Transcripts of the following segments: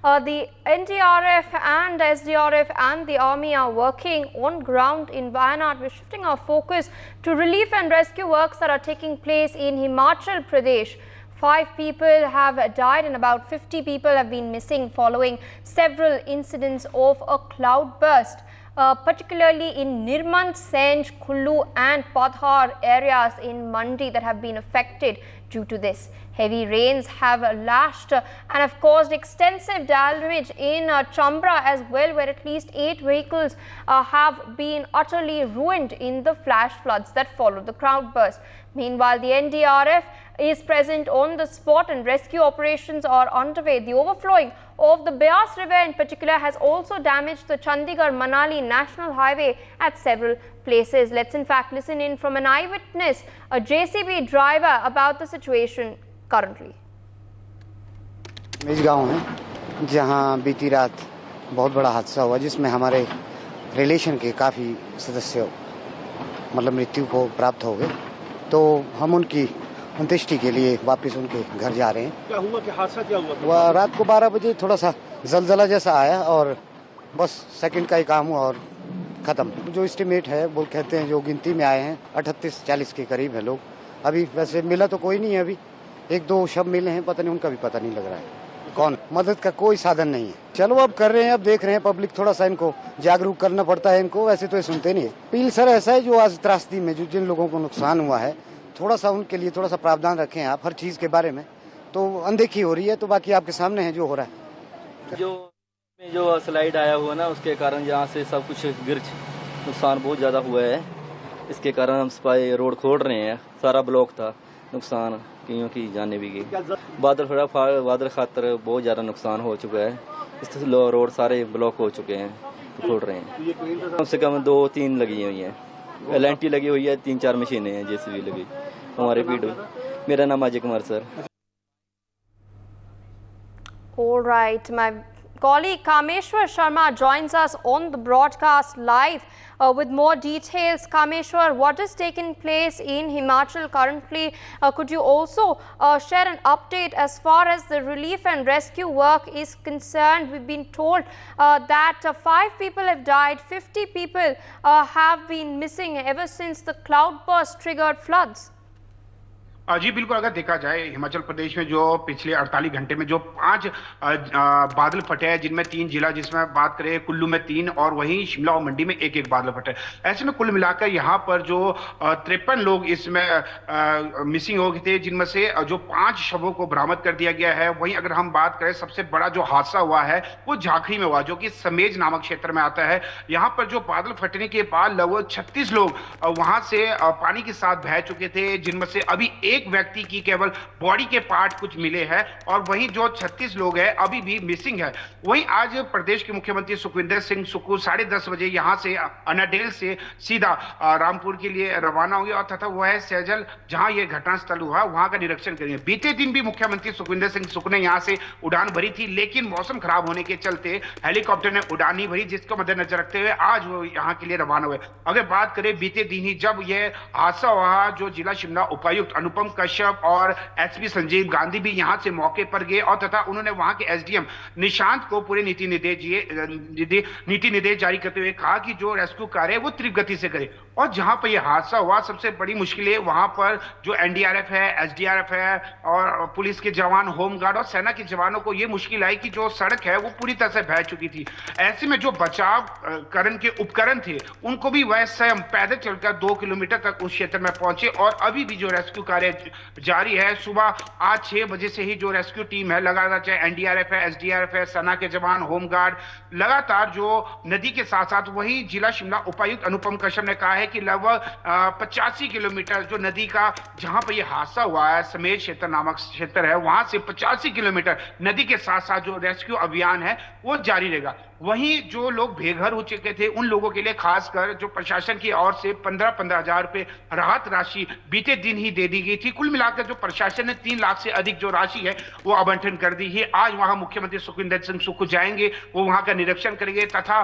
The NDRF and SDRF and the army are working on ground in Wayanad. We're shifting our focus to relief and rescue works that are taking place in Himachal Pradesh. 5 people have died and about 50 people have been missing following several incidents of a cloudburst, particularly in Nirmand, Senj, Kullu and Padhar areas in Mandi that have been affected due to this. Heavy rains have lashed and have caused extensive damage in Chambra as well, where at least 8 vehicles have been utterly ruined in the flash floods that followed the cloudburst. Meanwhile, the NDRF is present on the spot and rescue operations are underway. The overflowing of the Beas River in particular has also damaged the Chandigarh-Manali National Highway at several places. Let's in fact listen in from an eyewitness, a JCB driver, about the situation currently. मेज गांव है जहां बीती रात बहुत बड़ा हादसा हुआ जिसमें हमारे रिलेशन के काफ़ी सदस्य मतलब मृत्यु को प्राप्त हो गए, तो हम उनकी अंत्येष्टि के लिए वापस उनके घर जा रहे हैं। क्या हुआ, कि हादसा क्या हुआ? वह रात को 12 बजे थोड़ा सा जलजला जैसा आया और बस सेकंड का ही काम हुआ और ख़त्म। जो एस्टिमेट है वो कहते हैं, जो गिनती में आए हैं 38-40 के करीब है लोग। अभी वैसे मिला तो कोई नहीं है, अभी 1-2 शव मिले हैं, पता नहीं उनका भी पता नहीं लग रहा है कौन। मदद का कोई साधन नहीं है। चलो अब कर रहे हैं, अब देख रहे हैं, पब्लिक थोड़ा सा इनको जागरूक करना पड़ता है इनको, वैसे तो ये सुनते नहीं है। अपील सर ऐसा है, जो आज त्रासदी में जो जिन लोगों को नुकसान हुआ है, थोड़ा सा उनके लिए थोड़ा सा प्रावधान रखें आप हर चीज़ के बारे में। तो अनदेखी हो रही है, तो बाकी आपके सामने है जो हो रहा है। जो स्लाइड आया हुआ ना, उसके कारण यहाँ से सब कुछ गिर नुकसान बहुत ज़्यादा हुआ है। इसके कारण हम सफाई रोड खोल रहे हैं, सारा ब्लॉक था, नुकसान कईयों की जाने भी गई। बादल खातर बहुत ज़्यादा नुकसान हो चुका है, इस रोड सारे ब्लॉक हो चुके हैं, तो खोल रहे हैं। कम से कम 2-3 लगी हुई हैं, LNT लगी हुई है, 3-4 मशीनें हैं, JCB लगी हमारे पीडू। मेरा नाम Ajay Kumar sir. All right, my colleague Kameshwar Sharma joins us on the broadcast live with more details. Kameshwar, what has taken place in Himachal currently? Could you also share an update as far as the relief and rescue work is concerned? We've been told that 5 people have died, 50 people have been missing ever since the cloudburst triggered floods. जी बिल्कुल, अगर देखा जाए हिमाचल प्रदेश में जो पिछले 48 घंटे में जो 5 बादल फटे हैं, जिनमें 3 जिला, जिसमें बात करें कुल्लू में 3 और वहीं शिमला और मंडी में 1-1 बादल फटे। ऐसे में कुल मिलाकर यहाँ पर जो 53 लोग इसमें मिसिंग हो गए थे, जिनमें से जो 5 शवों को बरामद कर दिया गया है। वहीं अगर हम बात करें, सबसे बड़ा जो हादसा हुआ है वो झांकड़ी में हुआ, जो कि समेज नामक क्षेत्र में आता है। यहाँ पर जो बादल फटने के बाद लगभग 36 लोग वहां से पानी के साथ बह चुके थे, जिनमें से अभी एक व्यक्ति की केवल बॉडी के पार्ट कुछ मिले हैं और वहीं जो 36 लोग हैं अभी भी मिसिंग है। वहीं आज प्रदेश के मुख्यमंत्री सुखविंदर सिंह सुक्खू 10:30 बजे यहां से अनाडेल से सीधा रामपुर के लिए रवाना होंगे और तथा वह सैजल, जहां यह घटनास्थल हुआ, वहां का निरीक्षण करेंगे। बीते दिन भी मुख्यमंत्री सुखविंदर सिंह सुक्खू ने यहां से उड़ान भरी थी, लेकिन मौसम खराब होने के चलते हेलीकॉप्टर ने उड़ान नहीं भरी, जिसको मद्देनजर रखते हुए आज वो यहां के लिए रवाना हुए। अगर बात करें बीते दिन ही जब यह हादसा हुआ, जो जिला शिमला उपायुक्त अनुपम कश्यप और एसपी संजीव गांधी भी यहां से मौके पर गए और तथा उन्होंने वहां के एसडीएम निशांत को पूरे नीति निर्देश जारी करते हुए कहा कि जो रेस्क्यू कार्य है वो तीव्र गति से करे। और जहां पर यह हादसा हुआ, सबसे बड़ी मुश्किल है वहां पर जो एनडीआरएफ है, एसडीआरएफ है और पुलिस के जवान, होमगार्ड और सेना के जवानों को यह मुश्किल आई कि जो सड़क है वो पूरी तरह से बह चुकी थी। ऐसे में जो बचाव करण के उपकरण थे उनको भी वह स्वयं पैदल चलकर 2 किलोमीटर तक उस क्षेत्र में पहुंचे और अभी भी जो रेस्क्यू कार्य जारी है। सुबह आज 6 बजे से ही जो रेस्क्यू टीम है लगातार, चाहे एनडीआरएफ है, एसडीआरएफ है, सेना के जवान, होमगार्ड, लगातार जो नदी के साथ साथ वही जिला शिमला उपायुक्त अनुपम कश्यप ने कहा है कि लगभग 85 किलोमीटर जो नदी का, जहां पर यह हादसा हुआ है, समेज क्षेत्र नामक क्षेत्र है, वहां से 85 किलोमीटर नदी के साथ साथ जो रेस्क्यू अभियान है वो जारी रहेगा। वहीं जो लोग बेघर हो चुके थे उन लोगों के लिए खासकर जो प्रशासन की ओर से 15-15 हजार रुपए राहत राशि बीते दिन ही दे दी गई थी। कुल मिलाकर जो प्रशासन ने 3 लाख से अधिक जो राशि है वो आवंटन कर दी है। आज वहां मुख्यमंत्री सुखविंदर सिंह सुक्खू जाएंगे, वो वहां का निरीक्षण करेंगे तथा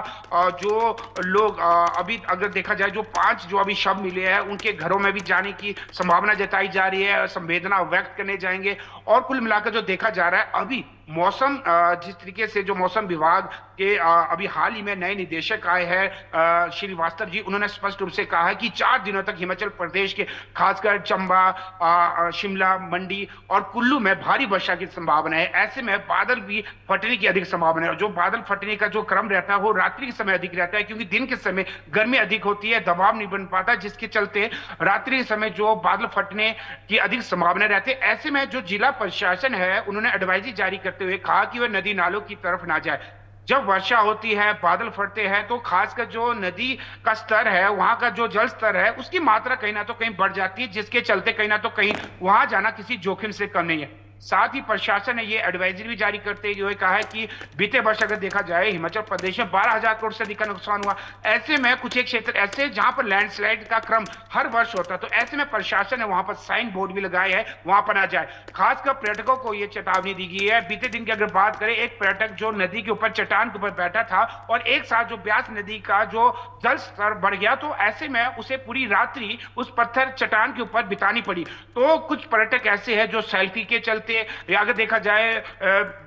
जो लोग अभी अगर देखा जाए, जो 5 जो अभी शव मिले हैं उनके घरों में भी जाने की संभावना जताई जा रही है, संवेदना व्यक्त करने जाएंगे। और कुल मिलाकर जो देखा जा रहा है, अभी मौसम जिस तरीके से जो मौसम विभाग के अभी हाल ही में नए निदेशक आए हैं श्रीवास्तव जी, उन्होंने स्पष्ट रूप से कहा है कि 4 दिनों तक हिमाचल प्रदेश के खासकर चंबा, शिमला, मंडी और कुल्लू में भारी वर्षा की संभावना है। ऐसे में बादल भी फटने की अधिक संभावना है, और जो बादल फटने का जो क्रम रहता है वो रात्रि के समय अधिक रहता है, क्योंकि दिन के समय गर्मी अधिक होती है, दबाव नहीं बन पाता, जिसके चलते रात्रि के समय जो बादल फटने की अधिक संभावना रहती है। ऐसे में जो जिला प्रशासन है उन्होंने एडवाइजरी जारी करते हुए कहा कि वह नदी नालों की तरफ ना जाए। जब वर्षा होती है, बादल फटते हैं, तो खासकर जो नदी का स्तर है, वहां का जो जल स्तर है, उसकी मात्रा कहीं ना तो कहीं बढ़ जाती है, जिसके चलते कहीं ना तो कहीं वहां जाना किसी जोखिम से कम नहीं है। साथ ही प्रशासन ने यह एडवाइजरी भी जारी करते हुए कहा है कि बीते वर्ष अगर देखा जाए हिमाचल प्रदेश में 12,000 करोड़ से अधिक का नुकसान हुआ। ऐसे में कुछ एक क्षेत्र ऐसे जहां पर लैंडस्लाइड का क्रम हर वर्ष होता है, तो ऐसे में प्रशासन ने वहां पर साइन बोर्ड भी लगाए हैं, वहां पर ना जाए। खासकर पर्यटकों को यह चेतावनी दी गई है। बीते दिन की अगर बात करें, एक पर्यटक जो नदी के ऊपर चट्टान के ऊपर बैठा था और एक साथ जो ब्यास नदी का जो जल स्तर बढ़ गया, तो ऐसे में उसे पूरी रात्रि उस पत्थर चट्टान के ऊपर बितानी पड़ी। तो कुछ पर्यटक ऐसे हैं जो सेल्फी के चलते, या अगर देखा जाए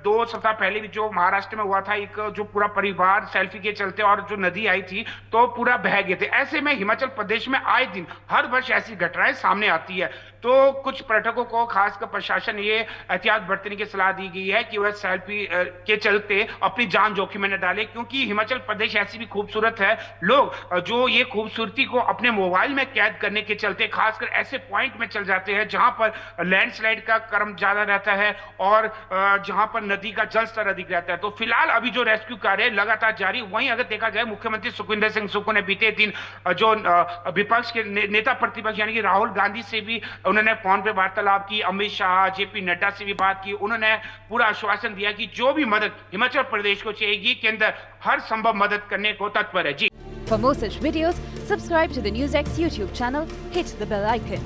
2 सप्ताह पहले भी जो महाराष्ट्र में हुआ था, एक जो पूरा परिवार सेल्फी के चलते और जो नदी आई थी तो पूरा बह गए थे। ऐसे में हिमाचल प्रदेश में आए दिन हर वर्ष ऐसी घटनाएं सामने आती है। तो कुछ पर्यटकों को खासकर प्रशासन ये एहतियात बरतने की सलाह दी गई है कि वह सेल्फी के चलते अपनी जान जोखिम में न डाले, क्योंकि हिमाचल प्रदेश ऐसी भी खूबसूरत है। लोग जो ये खूबसूरती को अपने मोबाइल में कैद करने के चलते खासकर ऐसे पॉइंट में चल जाते हैं जहां पर लैंडस्लाइड का क्रम ज्यादा रहता है और जहां पर नदी का जल स्तर अधिक रहता है। तो फिलहाल अभी जो रेस्क्यू कार्य लगातार जारी। वहीं अगर देखा जाए, मुख्यमंत्री सुखविंदर सिंह सुक्खू ने बीते दिन जो विपक्ष के नेता प्रतिपक्ष यानी कि राहुल गांधी से भी उन्होंने फोन पे वार्तालाप की, अमित शाह, जेपी नड्डा से भी बात की। उन्होंने पूरा आश्वासन दिया कि जो भी मदद हिमाचल प्रदेश को चाहिए, केंद्र हर संभव मदद करने को तत्पर है। जी। For more such videos, subscribe to the NewsX YouTube channel, hit the bell icon.